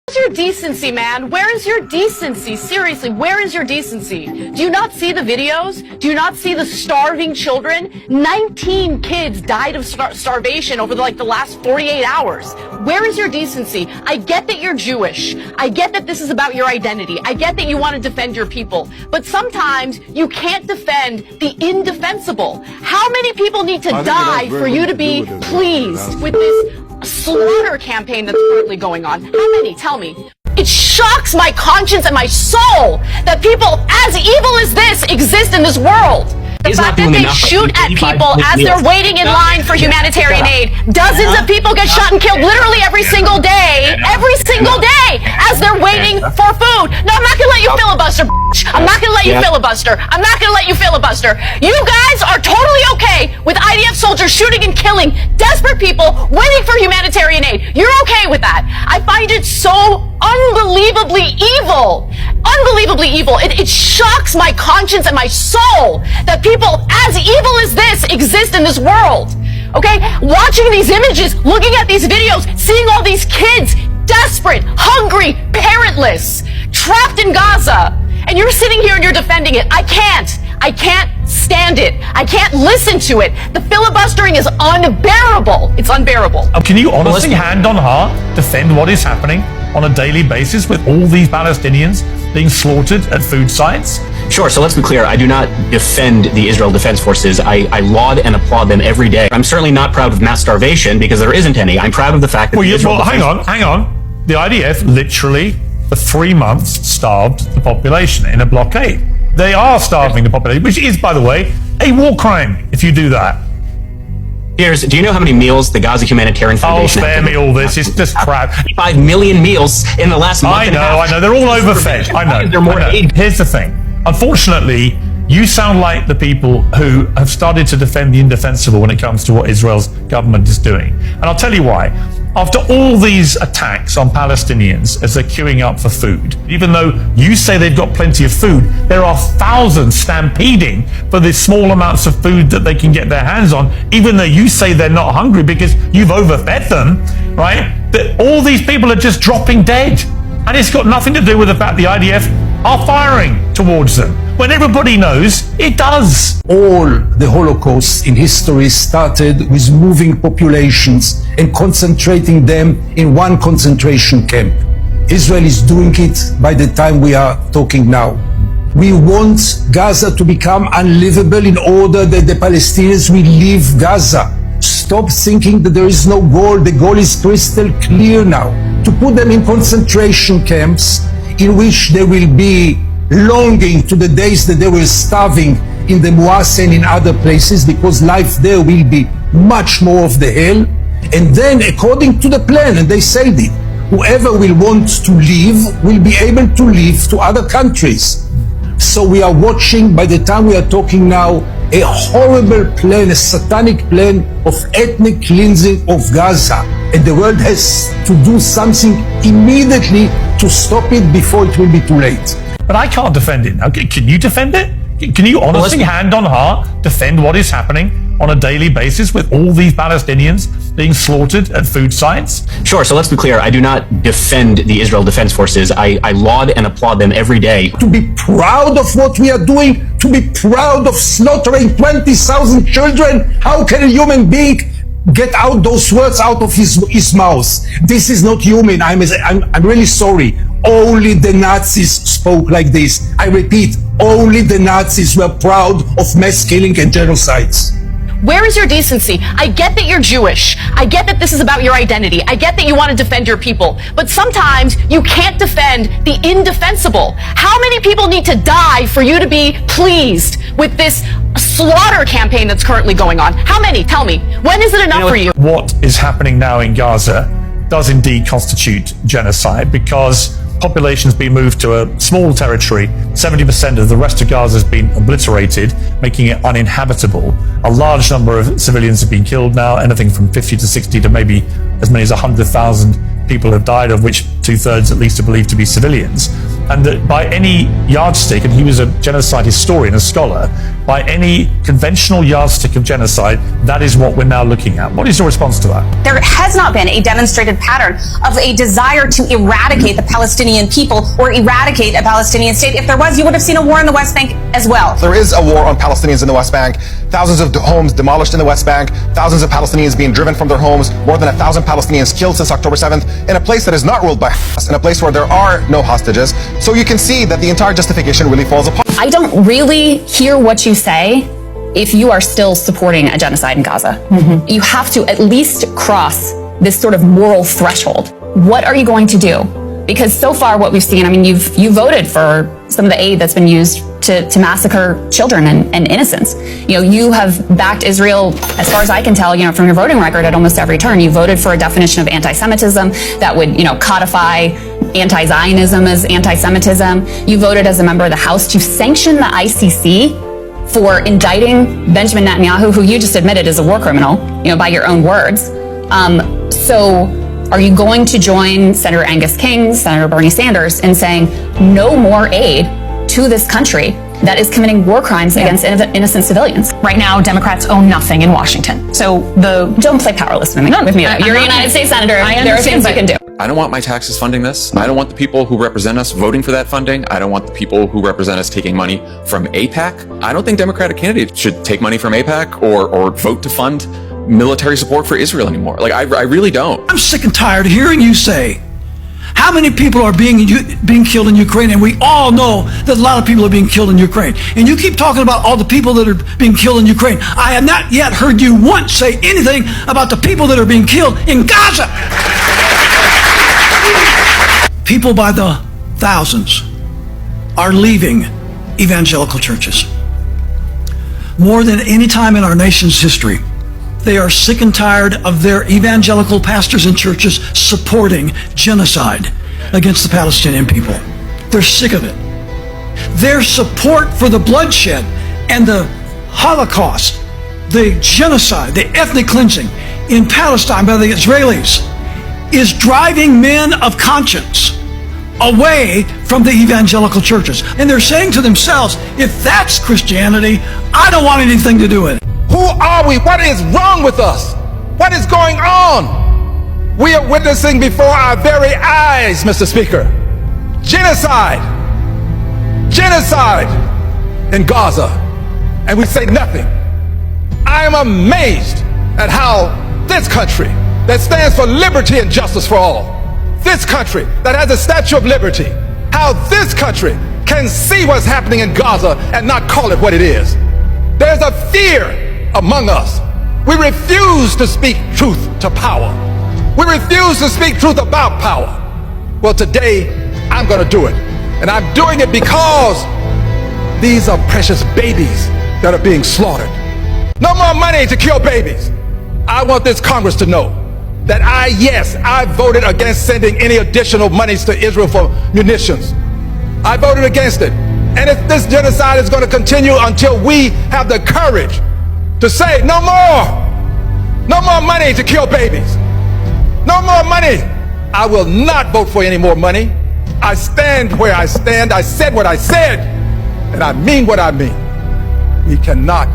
Where's your decency, man? Where is your decency? Seriously, where is your decency? Do you not see the videos? Do you not see the starving children? 19 kids died of starvation over the last 48 hours. Where is your decency? I get that you're Jewish. I get that this is about your identity. I get that you want to defend your people. But sometimes you can't defend the indefensible. How many people need to die for you to be pleased with this slaughter campaign that's currently going on? How many? Tell me. It shocks my conscience and my soul that people as evil as this exist in this world. The fact that they shoot at people as they're waiting in line for humanitarian aid. Dozens of people get shot and killed literally every single day as they're waiting for food. No, I'm not gonna let you filibuster, bitch. I'm not gonna let you filibuster. I'm not gonna let you filibuster. You guys are totally okay with IDF soldiers shooting and killing desperate people waiting for humanitarian aid. You're okay with that. I find it so unbelievably evil. Unbelievably evil. It shocks my conscience and my soul that people as evil as this exist in this world. Okay? Watching these images, looking at these videos, seeing all these kids, desperate, hungry, parentless, trapped in Gaza, and you're sitting here and you're defending it. I can't stand it. I can't listen to it. The filibustering is unbearable. It's unbearable. Can you honestly, hand on heart, defend what is happening on a daily basis with all these Palestinians being slaughtered at food sites? Sure, so let's be clear. I do not defend the Israel Defense Forces. I laud and applaud them every day. I'm certainly not proud of mass starvation because there isn't any. I'm proud of the fact that hang on. The IDF literally, for 3 months, starved the population in a blockade. They are starving the population, which is, by the way, a war crime if you do that. Do you know how many meals the Gaza Humanitarian Foundation... Oh, spare me all this. It's just crap. 5 million meals in the last month and a half. I know. They're all overfed. I know. Here's the thing. Unfortunately, you sound like the people who have started to defend the indefensible when it comes to what Israel's government is doing. And I'll tell you why. After all these attacks on Palestinians as they're queuing up for food, even though you say they've got plenty of food, there are thousands stampeding for the small amounts of food that they can get their hands on, even though you say they're not hungry because you've overfed them, right? That all these people are just dropping dead. And it's got nothing to do with the fact the IDF are firing towards them, when everybody knows it does. All the Holocaust in history started with moving populations and concentrating them in one concentration camp. Israel is doing it by the time we are talking now. We want Gaza to become unlivable in order that the Palestinians will leave Gaza. Stop thinking that there is no goal. The goal is crystal clear now. To put them in concentration camps in which they will be longing to the days that they were starving in the Muasa and in other places, because life there will be much more of the hell. And then, according to the plan, and they said it, whoever will want to leave will be able to leave to other countries. So we are watching, by the time we are talking now, a horrible plan, a satanic plan of ethnic cleansing of Gaza. And the world has to do something immediately to stop it before it will be too late. But I can't defend it now. Can you defend it? Can you honestly, hand on heart, defend what is happening on a daily basis with all these Palestinians being slaughtered at food sites? Sure, so let's be clear. I do not defend the Israel Defense Forces. I laud and applaud them every day. To be proud of what we are doing, to be proud of slaughtering 20,000 children, how can a human being get out those words out of his mouth? This is not human. I'm really sorry. Only the Nazis spoke like this. I repeat, only the Nazis were proud of mass killing and genocides. Where is your decency? I get that you're Jewish. I get that this is about your identity. I get that you want to defend your people. But sometimes you can't defend the indefensible. How many people need to die for you to be pleased with this slaughter campaign that's currently going on? How many? Tell me. When is it enough for you? What is happening now in Gaza does indeed constitute genocide, because population has been moved to a small territory. 70% of the rest of Gaza has been obliterated, making it uninhabitable. A large number of civilians have been killed now, anything from 50 to 60 to maybe as many as 100,000 people have died, of which 2/3 at least are believed to be civilians. and that by any yardstick, and he was a genocide historian, a scholar, by any conventional yardstick of genocide, that is what we're now looking at. What is your response to that? There has not been a demonstrated pattern of a desire to eradicate the Palestinian people or eradicate a Palestinian state. If there was, you would have seen a war in the West Bank as well. There is a war on Palestinians in the West Bank. Thousands of homes demolished in the West Bank. Thousands of Palestinians being driven from their homes. More than 1,000 Palestinians killed since October 7th in a place that is not ruled by Hamas, in a place where there are no hostages. So you can see that the entire justification really falls apart. I don't really hear what you say if you are still supporting a genocide in Gaza. You have to at least cross this sort of moral threshold. What are you going to do? Because so far what we've seen, I mean, you voted for some of the aid that's been used to massacre children and innocents. You know, you have backed Israel, as far as I can tell, you know, from your voting record at almost every turn. You voted for a definition of anti-Semitism that would, you know, codify anti-Zionism as anti-Semitism. You voted as a member of the House to sanction the ICC for indicting Benjamin Netanyahu, who you just admitted is a war criminal, you know, by your own words. So are you going to join Senator Angus King, Senator Bernie Sanders in saying no more aid to this country that is committing war crimes against innocent civilians? Right now, Democrats own nothing in Washington. So Don't play powerless with me. You're a United States Senator. There are things you can do. I don't want my taxes funding this. I don't want the people who represent us voting for that funding. I don't want the people who represent us taking money from AIPAC. I don't think Democratic candidates should take money from AIPAC or vote to fund military support for Israel anymore. Like, I really don't. I'm sick and tired of hearing you say how many people are being killed in Ukraine, and we all know that a lot of people are being killed in Ukraine. And you keep talking about all the people that are being killed in Ukraine. I have not yet heard you once say anything about the people that are being killed in Gaza. People by the thousands are leaving evangelical churches. More than any time in our nation's history, they are sick and tired of their evangelical pastors and churches supporting genocide against the Palestinian people. They're sick of it. Their support for the bloodshed and the Holocaust, the genocide, the ethnic cleansing in Palestine by the Israelis is driving men of conscience away from the evangelical churches. And they're saying to themselves, if that's Christianity, I don't want anything to do with it. Who are we? What is wrong with us? What is going on? We are witnessing before our very eyes, Mr. Speaker, genocide in Gaza, and we say nothing. I am amazed at how this country that stands for liberty and justice for all, this country that has a Statue of Liberty, how this country can see what's happening in Gaza and not call it what it is. There's a fear among us. We refuse to speak truth to power. We refuse to speak truth about power. Well, today, I'm going to do it. And I'm doing it because these are precious babies that are being slaughtered. No more money to kill babies. I want this Congress to know that I voted against sending any additional monies to Israel for munitions. I voted against it. And if this genocide is going to continue until we have the courage to say no more money to kill babies, no more money, I will not vote for any more money. I stand where I stand. I said what I said, and I mean what I mean. We cannot,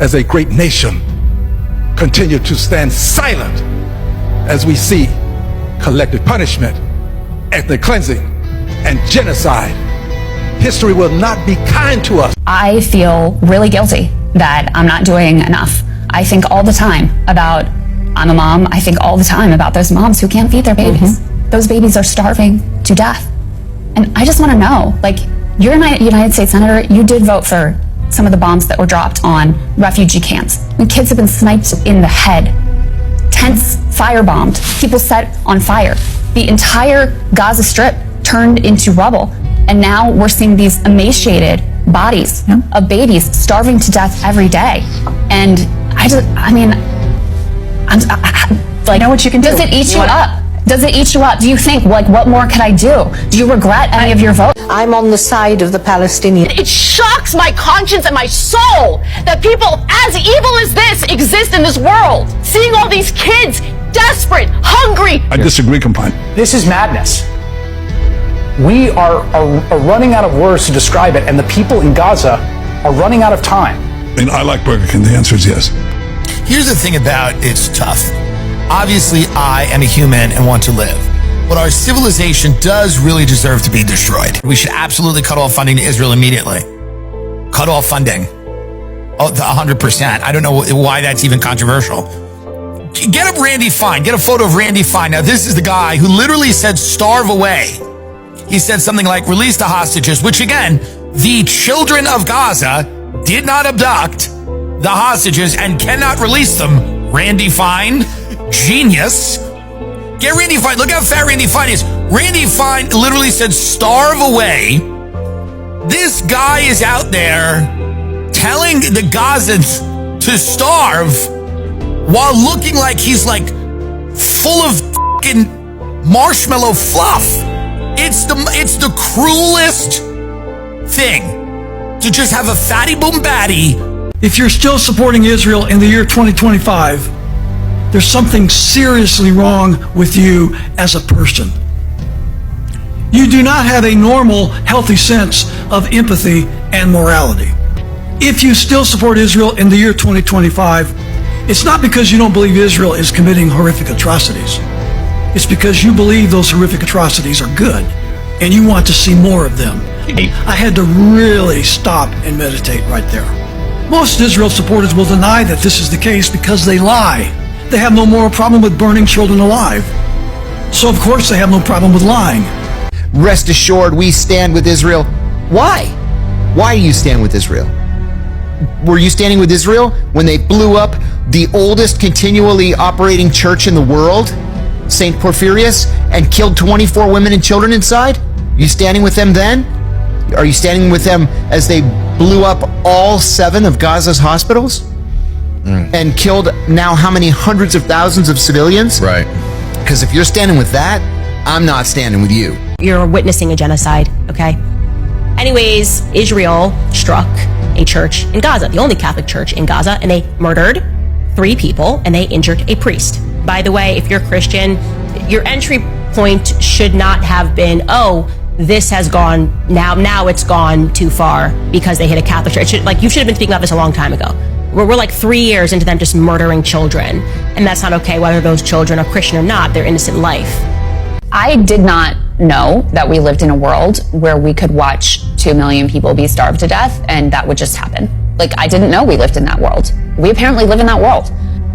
as a great nation, continue to stand silent as we see collective punishment, ethnic cleansing, and genocide. History will not be kind to us. I feel really guilty that I'm not doing enough. I think all the time about, I'm a mom, I think all the time about those moms who can't feed their babies. Those babies are starving to death. And I just want to know, like, you're a United States Senator, you did vote for some of the bombs that were dropped on refugee camps. When kids have been sniped in the head, tents firebombed, people set on fire. The entire Gaza Strip turned into rubble. And now we're seeing these emaciated bodies of babies starving to death every day. And I know what you can do. Does it eat you up? Does it eat you up? Do you think, like, what more could I do? Do you regret any of your votes? I'm on the side of the Palestinians. It shocks my conscience and my soul that people as evil as this exist in this world. Seeing all these kids desperate, hungry. I disagree completely. This is madness. We are running out of words to describe it, and the people in Gaza are running out of time. And I like Burger King. The answer is yes. Here's the thing about it's tough. Obviously, I am a human and want to live. But our civilization does really deserve to be destroyed. We should absolutely cut off funding to Israel immediately. Cut off funding. Oh, 100%. I don't know why that's even controversial. Get up Randy Fine. Get a photo of Randy Fine. Now, this is the guy who literally said starve away. He said something like release the hostages, which again, the children of Gaza did not abduct the hostages and cannot release them. Randy Fine, genius. Get Randy Fine. Look how fat Randy Fine is. Randy Fine literally said starve away. This guy is out there telling the Gazans to starve while looking like he's like full of fucking marshmallow fluff. It's the cruelest thing to just have a fatty boom batty. If you're still supporting Israel in the year 2025, there's something seriously wrong with you as a person. You do not have a normal, healthy sense of empathy and morality. If you still support Israel in the year 2025, it's not because you don't believe Israel is committing horrific atrocities. It's because you believe those horrific atrocities are good and you want to see more of them. I had to really stop and meditate right there. Most Israel supporters will deny that this is the case because they lie. They have no moral problem with burning children alive. So of course they have no problem with lying. Rest assured, we stand with Israel. Why? Why do you stand with Israel? Were you standing with Israel when they blew up the oldest continually operating church in the world, St. Porphyrius, and killed 24 women and children inside? You standing with them then? Are you standing with them as they blew up all 7 of Gaza's hospitals? And killed now how many hundreds of thousands of civilians? Right. Because if you're standing with that, I'm not standing with you. You're witnessing a genocide, okay? Anyways, Israel struck a church in Gaza, the only Catholic church in Gaza, and they murdered 3 people and they injured a priest. By the way, if you're Christian, your entry point should not have been, oh, this has gone, now it's gone too far because they hit a Catholic church. You should have been speaking about this a long time ago. We're like 3 years into them just murdering children, and that's not okay, whether those children are Christian or not. They're innocent life. I did not know that we lived in a world where we could watch 2 million people be starved to death and that would just happen. I didn't know we lived in that world. We apparently live in that world.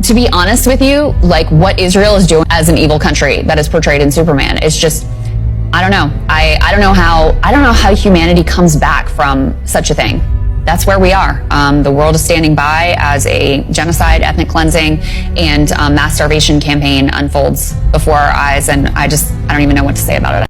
To be honest with you, what Israel is doing as an evil country that is portrayed in Superman is just, I don't know. I don't know how humanity comes back from such a thing. That's where we are. The world is standing by as a genocide, ethnic cleansing, and mass starvation campaign unfolds before our eyes, and I don't even know what to say about it.